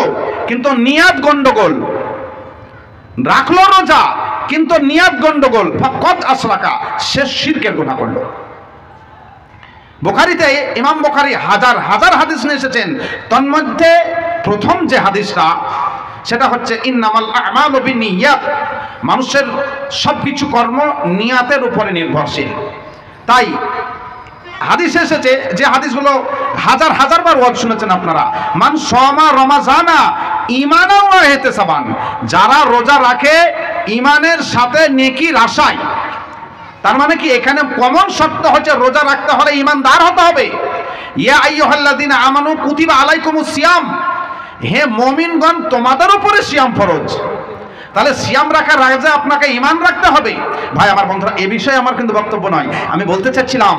Speaker 1: কিন্তু নিয়াত গন্ডগোল, রাখলো রোজা কিন্তু নিয়াত গন্ডগোল, ফাকাদ আসরাকা, সে শিরকের গুনাহ করলো। বুখারীতে ইমাম বুখারী হাজার হাজার হাদিস নিয়ে এসেছেন, তন্মধ্যে প্রথম যে হাদিসটা সেটা হচ্ছে ইন্নামাল আমালু বিন্নিয়াত, মানুষের সবকিছু কর্ম নিয়াতের উপরে নির্ভরশীল। তাই হাদিসে এসেছে, যে হাদিসগুলো হাজার হাজার বার ওয়াজ শুনেছেন আপনারা, মান সামা রমাজানা ঈমানান ওয়া ইহতিসাবান, যারা রোজা রাখে ঈমানের সাথে নেকির আশায়। তার মানে কি, এখানে কমন শর্ত হচ্ছে রোজা রাখতে হলে ঈমানদার হতে হবে। ইয়া আইয়ুহাল্লাযীনা আমানু কুতিবা আলাইকুমুস সিয়াম, হে মুমিনগণ তোমাদের উপরে সিয়াম ফরজ। তাহলে সিয়াম রাখার আগে আপনাকে ঈমান রাখতে হবে। ভাই আমার বন্ধুরা, এই বিষয়ে আমার কিন্তু বক্তব্য নয়, আমি বলতে চাচ্ছিলাম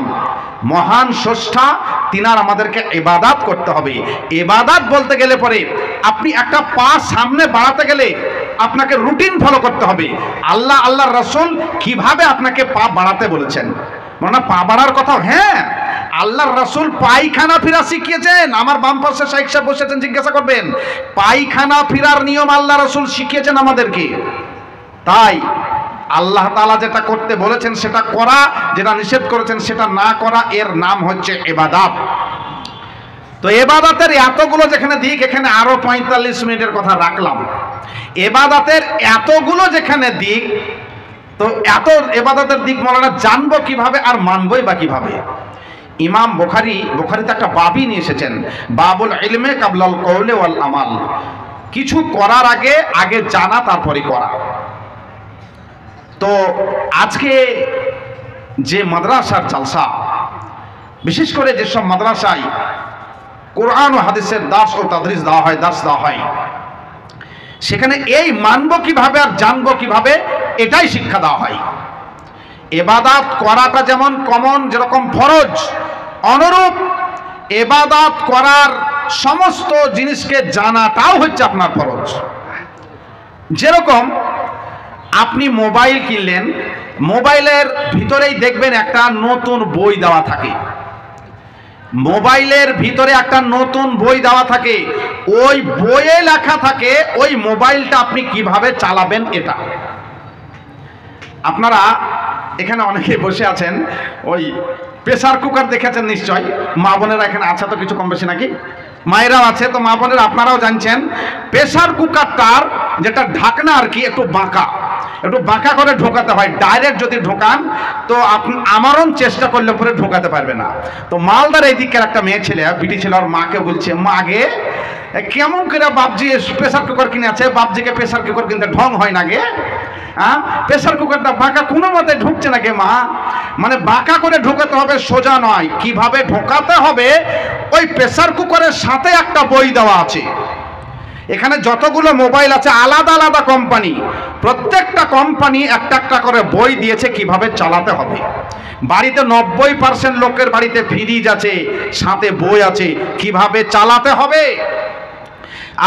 Speaker 1: মহান স্রষ্টা তিনার আমাদেরকে ইবাদত করতে হবে। ইবাদত বলতে গেলে পরে আপনি একটা পা সামনে বাড়াতে গেলে আপনাকে রুটিন ফলো করতে হবে। আল্লাহর রাসূল কিভাবে আপনাকে পা বাড়াতে বলেছেন, মানে পা বাড়ার কথা। হ্যাঁ, আল্লাহর রাসূল পায়খানা ফিরা শিখিয়েছেন। আমার বাম পাশে শাইখ সাহেব বসেছেন, জিজ্ঞাসা করবেন, পায়খানা ফিরার নিয়ম আল্লাহ রাসূল শিখিয়েছেন আমাদেরকে। তাই আল্লাহ তাআলা যেটা করতে বলেছেন সেটা করা, যেটা নিষেধ করেছেন সেটা না করা, এর নাম হচ্ছে ইবাদত। তো ইবাদতের এতগুলো যেখানে দিক, এখানে আরো 45 মিনিটের কথা রাখলাম। ইবাদতের এতগুলো যেখানে দিক, তো এত ইবাদতের দিক মাওলানা জানবো কিভাবে আর মানবই বা কিভাবে? ইমাম বুখারীতে একটা বাবই নিয়ে এসেছেন, বাবুল ইলমে কাবলাল কওলে ওয়াল আমাল, কিছু করার আগে জানা তারপরে করা। তো আজকে যে মাদ্রাসার জালসা, বিশেষ করে যেসব মাদ্রাসায় কোরআন ও হাদিসের দার্স ও তাদরিস দেওয়া হয়, দার্স দেওয়া হয়, সেখানে এই মানবো কিভাবে আর জানবো কিভাবে এটাই শিক্ষা দেওয়া হয়। ইবাদত করাটা যেমন কমন, যেরকম ফরজ, অনুরূপ ইবাদত করার সমস্ত জিনিসকে জানাটাও হচ্ছে আপনার ফরজ। যেরকম আপনি মোবাইল কিনলেন, মোবাইলের ভিতরেই দেখবেন একটা নতুন বই দেওয়া থাকে, মোবাইলের ভিতরে একটা নতুন বই দেওয়া থাকে, ওই বইয়ে লেখা থাকে ওই মোবাইলটা আপনি কিভাবে চালাবেন। এটা আপনারা এখানে অনেকে বসে আছেন, ওই প্রেসার কুকার দেখেছেন নিশ্চয়, মা বোনেরা এখানে আছে তো কিছু কম বেশি নাকি, মায়েরাও আছে, তো মা বোনেরা আপনারাও জানছেন প্রেসার কুকারটার যেটা ঢাকনা আর কি একটু বাঁকা করে ঢোকাতে হয়। ডাইরেক্ট যদি ঢোকান তো আপনি আমারও চেষ্টা করলে পরে ঢোকাতে পারবে না। তো মালদার এই দিকের একটা মেয়ে ছেলে, বিটি ছেলে, ওর মাকে বলছে, মা আগে কেমন করে বাপজি প্রেসার কুকার কিনে আছে, বাপজিকে প্রেসার কুকার কিনতে ঢং হয় না গে, হ্যাঁ প্রেসার কুকারটা বাঁকা কোনো মতে ঢুকছে না গে মা। মানে বাঁকা করে ঢোকাতে হবে, সোজা নয়। কিভাবে ঢোকাতে হবে, ওই প্রেসার কুকারের সাথে একটা বই দেওয়া আছে। এখানে যতগুলো মোবাইল আছে আলাদা আলাদা কোম্পানি, প্রত্যেকটা কোম্পানি একটা একটা করে বই দিয়েছে কিভাবে চালাতে হবে। বাড়িতে 90% লোকের বাড়িতে ফ্রিজ আছে, সাথে বই আছে কিভাবে চালাতে হবে।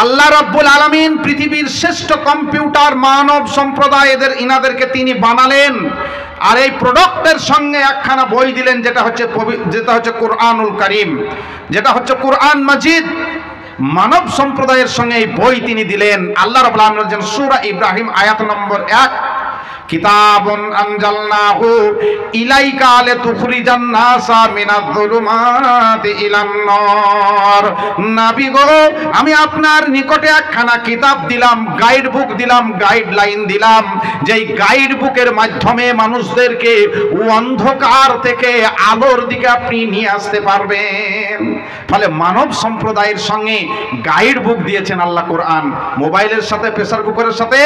Speaker 1: আল্লাহ রাব্বুল আলামিন পৃথিবীর শ্রেষ্ঠ কম্পিউটার মানব সম্প্রদায় ইনাদেরকে তিনি বানালেন, আর এই প্রোডাক্টের সঙ্গে একখানা বই দিলেন, যেটা হচ্ছে কোরআনুল কারীম, যেটা হচ্ছে কোরআন মাজিদ। মানব সম্প্রদায়ের সঙ্গে এই বই তিনি দিলেন। আল্লাহ রাব্বুল আলামিন বলেন সূরা ইব্রাহিম আয়াত নম্বর 1, কিতাবুন আনজালনাহু ইলাইকা লিতুখরিজান নাসা মিনাজ যুলুমাতি ইলান নূর। নবী গো, আমি আপনার নিকটে একখানা কিতাব দিলাম, গাইড বুক দিলাম, গাইডলাইন দিলাম, যেই গাইড বুকের মাধ্যমে মানুষদেরকে অন্ধকার থেকে আলোর দিকে আপনি নিয়ে আসতে পারবেন। ফলে মানব সম্প্রদায়ের সঙ্গে গাইড বুক দিয়েছেন আল্লাহ কোরআন। মোবাইলের সাথে, প্রেসার কুকারের সাথে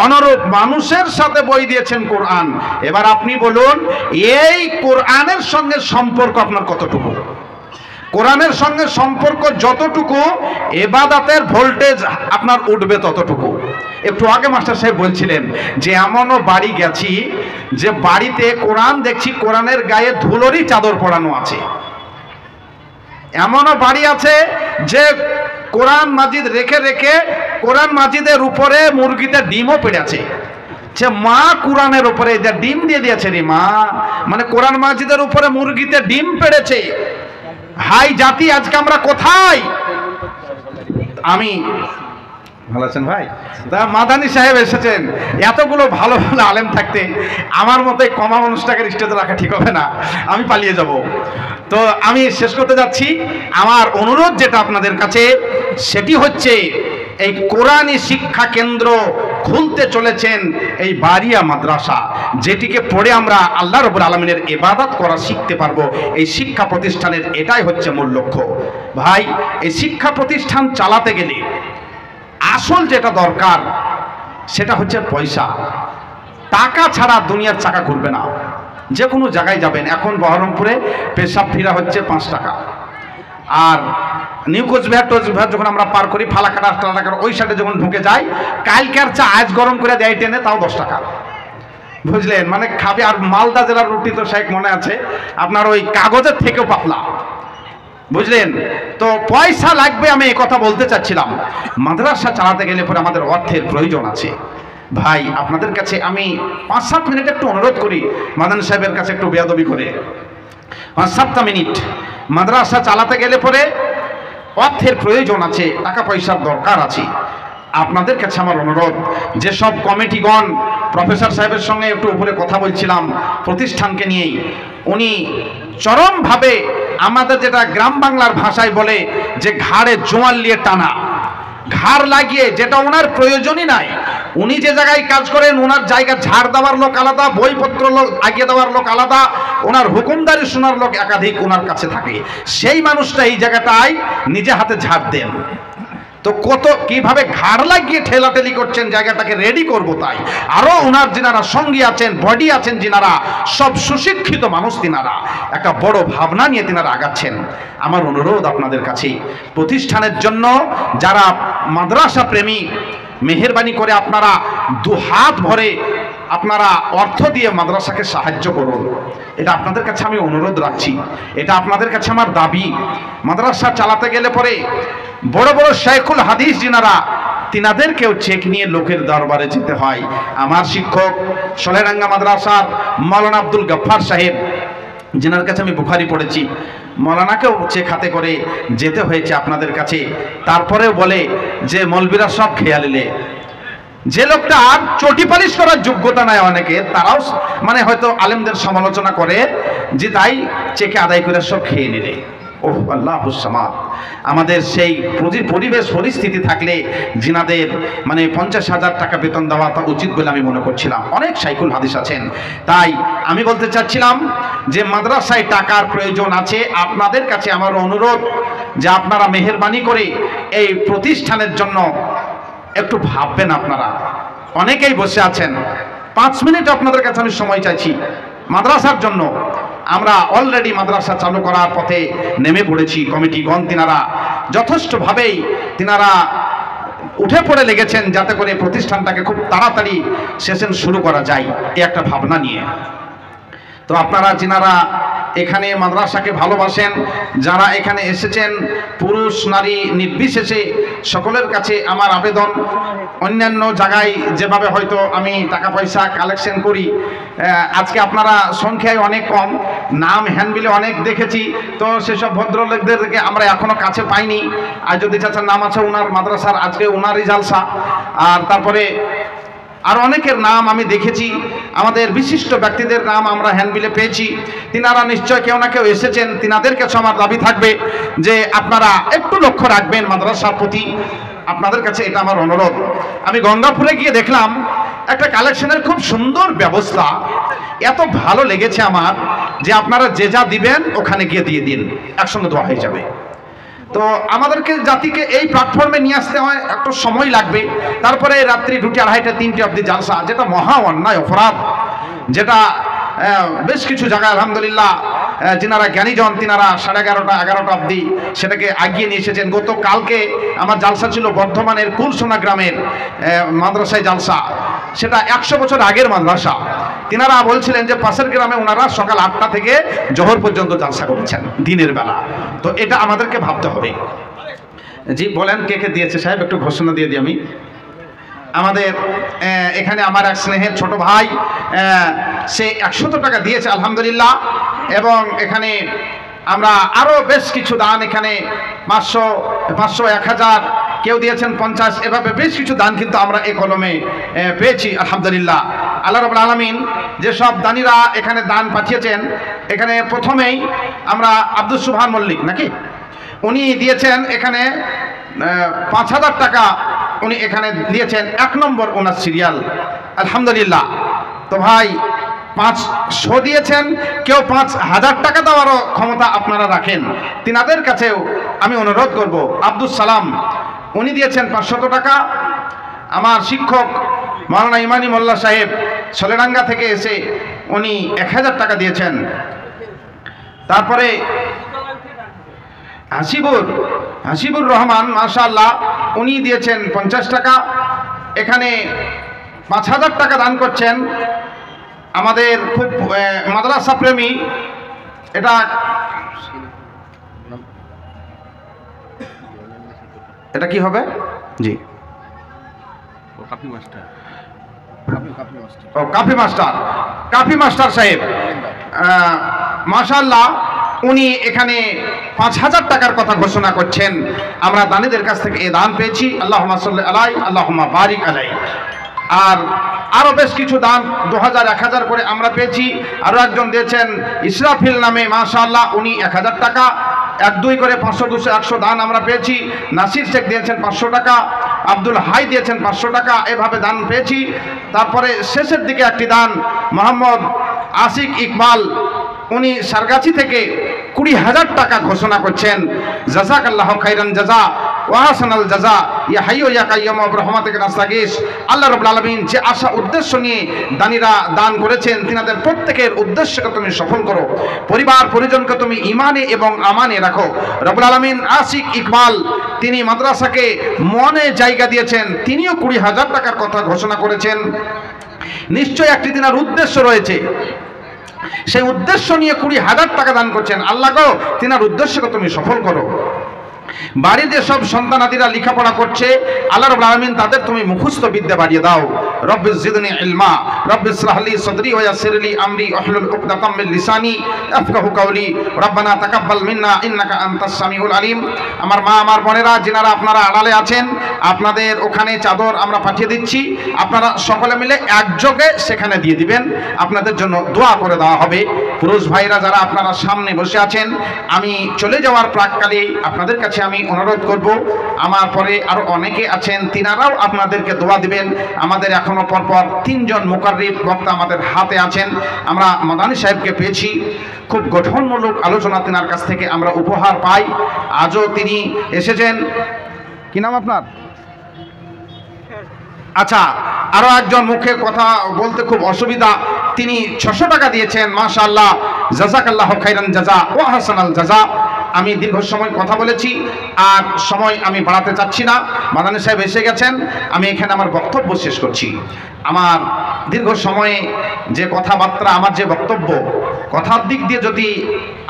Speaker 1: অনুরূপ মানুষের সাথে বই দিয়েছেন কোরআন। এবার আপনি বলুন, এই কোরআনের সঙ্গে সম্পর্ক আপনার কতটুকু? কোরআনের সঙ্গে সম্পর্ক যতটুকু, ইবাদতের ভোল্টেজ আপনার উঠবে ততটুকু। একটু আগে মাস্টার সাহেব বলছিলেন যে এমনও বাড়ি গেছি যে বাড়িতে কোরআন দেখছি কোরআনের গায়ে ধুলোরই চাদর পরানো আছে। এমনও বাড়ি আছে যে কোরআন মাজিদ রেখে রেখে কোরআন মাজিদের উপরে মুরগিতে ডিমও পেড়েছে। যে মা কোরআনের উপরে ডিম দিয়ে দিয়েছে রে মা, মানে কোরআন মাজিদের উপরে মুরগিতে ডিম পেড়েছে। হাই জাতি, আজকে আমরা কোথায়? আমি ভালো আছেন ভাই? তা মাদানী সাহেব এসেছেন, এতগুলো ভালো ভালো আলেম থাকতে আমার মতো কমা মানুষটাকে স্টেজে রাখা ঠিক হবে না, আমি পালিয়ে যাব। তো আমি শেষ করতে যাচ্ছি। আমার অনুরোধ যেটা আপনাদের কাছে, সেটি হচ্ছে এই কোরআনী শিক্ষা কেন্দ্র খুলতে চলেছেন এই বারিয়া মাদ্রাসা, যেটিকে পড়ে আমরা আল্লাহ রাব্বুল আলামিনের ইবাদত করা শিখতে পারবো। এই শিক্ষা প্রতিষ্ঠানের এটাই হচ্ছে মূল লক্ষ্য। ভাই, এই শিক্ষা প্রতিষ্ঠান চালাতে গেলে আসল যেটা দরকার সেটা হচ্ছে পয়সা। টাকা ছাড়া দুনিয়ার চাকা ঘুরবে না। যে কোনো জায়গায় যাবেন, এখন বহরমপুরে পেশাব ফিরা হচ্ছে 5 টাকা, আর নিউ কোচবিহার যখন আমরা পার করি ফালাকাটা 8 টাকার ওই সাইডে যখন ঢুকে যাই, কালকের চা আজ গরম করে দেয় টেনে, তাও 10 টাকা। বুঝলেন, মানে খাবে। আর মালদা জেলার রুটি তো শেখ মনে আছে আপনার, ওই কাগজের থেকেও পাতলা। বুঝলেন, তো পয়সা লাগবে। আমি এই কথা বলতে চাচ্ছিলাম, মাদ্রাসা চালাতে গেলে পরে আমাদের অর্থের প্রয়োজন আছে। ভাই, আপনাদের কাছে আমি 5-7 মিনিট একটু অনুরোধ করি, মাদান সাহেবের কাছে একটু বেয়াদবি করে 5-7 মিনিট। মাদ্রাসা চালাতে গেলে পরে অর্থের প্রয়োজন আছে, টাকা পয়সার দরকার আছে। আপনাদের কাছে আমার অনুরোধ, যেসব কমিটিগণ, প্রফেসর সাহেবের সঙ্গে একটু উপরে কথা বলছিলাম প্রতিষ্ঠানকে নিয়েই, উনি চরমভাবে আমাদের যেটা গ্রাম বাংলার ভাষায় বলে যে ঘাড়ে জোয়াল নিয়ে টানা, ঘাড় লাগিয়ে, যেটা ওনার প্রয়োজনই নাই। উনি যে জায়গায় কাজ করেন, ওনার জায়গা ঝাড় দেওয়ার লোক আলাদা, বইপত্র লোক আগিয়ে দেওয়ার লোক আলাদা, ওনার হুকুমদারি শোনার লোক একাধিক ওনার কাছে থাকে। সেই মানুষটা এই জায়গাটায় নিজে হাতে ঝাড় দেন। তো কত কিভাবে ঘাড় লাগিয়ে ঠেলাঠেলি করছেন জায়গাটাকে রেডি করব, তাই আরো ওনার যিনারা সঙ্গী আছেন, বডি আছেন, যিনারা সব সুশিক্ষিত মানুষ, তিনারা একটা বড় ভাবনা নিয়ে তিনারা আগাচ্ছেন। আমার অনুরোধ আপনাদের কাছে, প্রতিষ্ঠানের জন্য যারা মাদ্রাসা প্রেমী, মেহেরবানি করে আপনারা 2 হাত ভরে আপনারা অর্থ দিয়ে মাদ্রাসাকে সাহায্য করুন। এটা আপনাদের কাছে আমি অনুরোধ রাখছি, এটা আপনাদের কাছে আমার দাবি। মাদ্রাসা চালাতে গেলে পরে বড় বড় শাইখুল হাদিস যিনারা, তিনাদেরকেও চেক নিয়ে লোকের দরবারে যেতে হয়। আমার শিক্ষক সোলেরাঙ্গা মাদ্রাসার মাওলানা আব্দুল গফফার সাহেব, যিনার কাছে আমি বুখারি পড়েছি, মৌলানাকেও চেক হাতে করে যেতে হয়েছে আপনাদের কাছে। তারপরেও বলে যে মৌলবীরা সব খেয়ালিলে, যে লোকটা চটি পালিশ করার যোগ্যতা নাই অনেকে, তারাও মানে হয়তো আলেমদের সমালোচনা করে যে তাই চেকে আদায় করে সব খেয়ে নিলে। ওহ আল্লাহুস সামাদ। আমাদের সেই পরিবেশ পরিস্থিতি থাকলে জিনাদের মানে 50,000 টাকা বেতন দেওয়া তা উচিত বলে আমি মনে করছিলাম। অনেক শাইখুল হাদিস আছেন। তাই আমি বলতে চাচ্ছিলাম যে মাদ্রাসায় টাকার প্রয়োজন আছে। আপনাদের কাছে আমার অনুরোধ যে আপনারা মেহেরবানি করে এই প্রতিষ্ঠানের জন্য একটু ভাববেন। আপনারা অনেকেই বসে আছেন, 5 মিনিট আপনাদের কাছে আমি সময় চাইছি মাদ্রাসার জন্য। আমরা অলরেডি মাদ্রাসা চালু করার পথে নেমে পড়েছি। কমিটিগণ তিনারা যথেষ্টভাবেই তিনারা উঠে পড়ে লেগেছেন যাতে করে প্রতিষ্ঠানটাকে খুব তাড়াতাড়ি সেশন শুরু করা যায়, এই একটা ভাবনা নিয়ে। তো আপনারা যিনারা এখানে মাদ্রাসাকে ভালোবাসেন, যারা এখানে এসেছেন, পুরুষ নারী নির্বিশেষে সকলের কাছে আমার আবেদন, অন্যান্য জায়গায় যেভাবে হয়তো আমি টাকা পয়সা কালেকশন করি, আজকে আপনারা সংখ্যায় অনেক কম, নাম হ্যান্ডবিলে অনেক দেখেছি, তো সেসব ভদ্রলোকদেরকে আমরা এখনো কাছে পাইনি। আর যদি চাচার নাম আছে ওনার মাদ্রাসার, আজকে ওনারই জালসা, আর তারপরে আর অনেকের নাম আমি দেখেছি, আমাদের বিশিষ্ট ব্যক্তিদের নাম আমরা হ্যান্ডবিলে পেয়েছি। তিনারা নিশ্চয় কেউ না কেউ এসেছেন। তিনাদের কাছে আমার দাবি থাকবে যে আপনারা একটু লক্ষ্য রাখবেন মাদ্রাসার প্রতি। আপনাদের কাছে এটা আমার অনুরোধ। আমি গঙ্গাপুরে গিয়ে দেখলাম একটা কালেকশনের খুব সুন্দর ব্যবস্থা, এত ভালো লেগেছে আমার যে আপনারা যে যা দিবেন ওখানে গিয়ে দিয়ে দিন, একসঙ্গে দোয়া হয়ে যাবে। তো আমাদেরকে জাতিকে এই প্ল্যাটফর্মে নিয়ে আসতে হয়, একটু সময় লাগবে। তারপরে রাত্রি 2টা, 2:30, 3টে অবধি জালসা, যেটা মহা অন্যায় অপরাধ, যেটা বেশ কিছু জায়গায় আলহামদুলিল্লাহ যিনারা জ্ঞানীজন তিনারা 11:30 11টা অবধি সেটাকে এগিয়ে নিয়ে এসেছেন। গতকালকে আমার জালসা ছিল বর্ধমানের কুলসোনা গ্রামের মাদ্রাসায় জালসা, সেটা 100 বছর আগের মাদ্রাসা। তিনারা বলছিলেন যে পাশের গ্রামে ওনারা সকাল 8টা থেকে জোহর পর্যন্ত জালসা করেছেন দিনের বেলা। তো এটা আমাদেরকে ভাবতে হবে। জি বলেন, কে কে দিয়েছে সাহেব, একটু ঘোষণা দিয়ে দিই আমি। আমাদের এখানে আমার এক স্নেহের ছোট ভাই, সে 100 টাকা দিয়েছে আলহামদুলিল্লাহ। এবং এখানে আমরা আরও বেশ কিছু দান, এখানে 500 1000, কেউ দিয়েছেন 50, এভাবে বেশ কিছু দান কিন্তু আমরা এই কলমে পেয়েছি আলহামদুলিল্লাহ। আল্লাহ রাব্বুল আলামিন যেসব দানিরা এখানে দান পাঠিয়েছেন, এখানে প্রথমেই আমরা আব্দুল সুবহান মল্লিক নাকি, উনি দিয়েছেন এখানে 5000 টাকা, উনি এখানে দিয়েছেন 1 নম্বর ওনার সিরিয়াল আলহামদুলিল্লাহ। তো ভাই 500 দিয়েছেন, কেউ 5000 টাকা দেওয়ারও ক্ষমতা আপনারা রাখেন, তিনাদের কাছেও আমি অনুরোধ করব। আব্দুল সালাম উনি দিয়েছেন 500 টাকা। আমার শিক্ষক মাওলানা ইমানি মোল্লা সাহেব সলেডাঙ্গা থেকে এসে উনি 1000 টাকা দিয়েছেন। তারপরে হাসিবুর রহমান মাশাআল্লাহ উনি দিয়েছেন 50 টাকা। এখানে 5000 টাকা দান করছেন আমাদের খুব মাদ্রাসা প্রেমী, এটা কি হবে জি, কাফি মাস্টার সাহেব মাশাআল্লাহ উনি এখানে 5000 টাকার কথা ঘোষণা করছেন। আমরা দানিদের কাছ থেকে এই দান পেয়েছি, আল্লাহুম্মা সাল্লি আলাই আল্লাহুম্মা বারিক আলাই। আর আরও বেশ কিছু দান 2000 1000 করে আমরা পেয়েছি। আরও একজন দিয়েছেন ইসরাফিল নামে মাশাআল্লাহ, উনি 1000 টাকা। 1-2 করে 500 200 100 দান আমরা পেয়েছি। নাসির শেখ দিয়েছেন 500 টাকা, আব্দুল হাই দিয়েছেন 500 টাকা, এভাবে দান পেয়েছি। তারপরে শেষের দিকে একটি দান মোহাম্মদ আশিক ইকবাল, উনি সারগাছি থেকে 20,000 টাকা ঘোষণা করছেন। জাযাকাল্লাহু খাইরান জাযা ওয়া হাসানাল জাযা, ইয়া হাইয়্যু ইয়া কাইয়্যুম বিরহমাতিকা নাস্তাগীস। আল্লাহ রাব্বুল আলামিন যে আশা উদ্দেশ্য নিয়ে দানিরা দান করেছেন, তিনাদের প্রত্যেকের উদ্দেশ্যকে তুমি সফল করো, পরিবার পরিজনকে তুমি ঈমানে এবং আমানে রাখো। রাব্বুল আলামিন আশিক ইকবাল তিনি মাদ্রাসাকে মনে জায়গা দিয়েছেন, তিনিও 20,000 টাকার কথা ঘোষণা করেছেন। নিশ্চয়ই একটি দিনের উদ্দেশ্য রয়েছে, সেই উদ্দেশ্য নিয়ে 20,000 টাকা দান করছেন। আল্লাহ গো, তিনার উদ্দেশ্যকে তুমি সফল করো। বাড়িতে সব সন্তানাদিরা লেখাপড়া করছে, আল্লাহ রাব্বুল আলামিন তাদের তুমি মুখস্থ বিদ্যা বাড়িয়ে দাও। রব্বিস জিদনি ইলমা, রব্বিস ইশরাহ লি সাদরি ওয়া ইয়াসসির লি আমরি ওয়াহলুল উকদাতাম মিন লিসানি ইয়াফকাহু কাওলি। রব্বানা তাকাব্বাল মিন্না ইন্নাকা আনতাস সামিউল আলিম। আমার মা, আমার বোনেরা, যিনারা আপনারা আড়ালে আছেন, আপনাদের ওখানে চাদর আমরা পাঠিয়ে দিচ্ছি, আপনারা সকলে মিলে একযোগে সেখানে দিয়ে দিবেন, আপনাদের জন্য দোয়া করে দেওয়া হবে। পুরুষ ভাইরা যারা আপনারা সামনে বসে আছেন, আমি চলে যাওয়ার প্রাককালে আপনাদের কাছে আমি অনুরোধ করব, আমার পরে আরো অনেকে আছেন, তিনারাও আপনাদেরকে দোয়া দিবেন। আমাদের এখনো পরপর 3 জন মুকাররিব বক্তা আমাদের হাতে আছেন। আমরা মাদানী সাহেবকে পেয়েছি, খুব গঠনমূলক আলোচনা তিনার কাছ থেকে আমরা উপহার পাই। আজও তিনি এসেছেন। কি নাম আপনার? আচ্ছা, আরো একজন মুখে কথা বলতে খুব অসুবিধা, তিনি 600 টাকা দিয়েছেন মাশাআল্লাহ। জাযাকাল্লাহু খাইরান জাযা ওয়া হাসানাল জাযা। আমি দীর্ঘ সময় কথা বলেছি, আর সময় আমি বাড়াতে চাচ্ছি না। মাদানী সাহেব এসে গেছেন, আমি এখানে আমার বক্তব্য শেষ করছি। আমার দীর্ঘ সময়ে যে কথাবার্তা, আমার যে বক্তব্য, কথার দিক দিয়ে যদি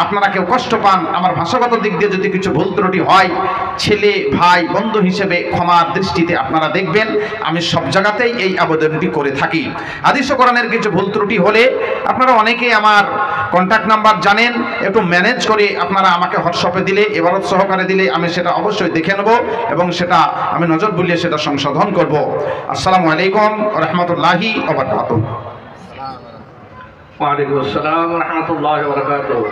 Speaker 1: আপনারা কেউ কষ্ট পান, আমার ভাষাগত দিক দিয়ে যদি কিছু ভুল ত্রুটি হয়, ছেলে ভাই বন্ধু হিসেবে ক্ষমার দৃষ্টিতে আপনারা দেখবেন। আমি সব জায়গাতেই এই আবেদনটি করে থাকি। হাদিস ও কোরআনের কিছু ভুল ত্রুটি হলে আপনারা অনেকেই আমার কন্ট্যাক্ট নাম্বার জানেন, একটু ম্যানেজ করে আপনারা আমাকে হোয়াটসঅ্যাপে দিলে, এবারত সহকারে দিলে আমি সেটা অবশ্যই দেখে নেব এবং সেটা আমি নজর বুলিয়ে সেটা সংশোধন করব। আসসালামু আলাইকুম ওয়া রাহমাতুল্লাহি ওয়া বারাকাতুহু।
Speaker 2: ওয়া আলাইকুম আসসালাম ওয়া রাহমাতুল্লাহি ওয়া বারাকাতুহু।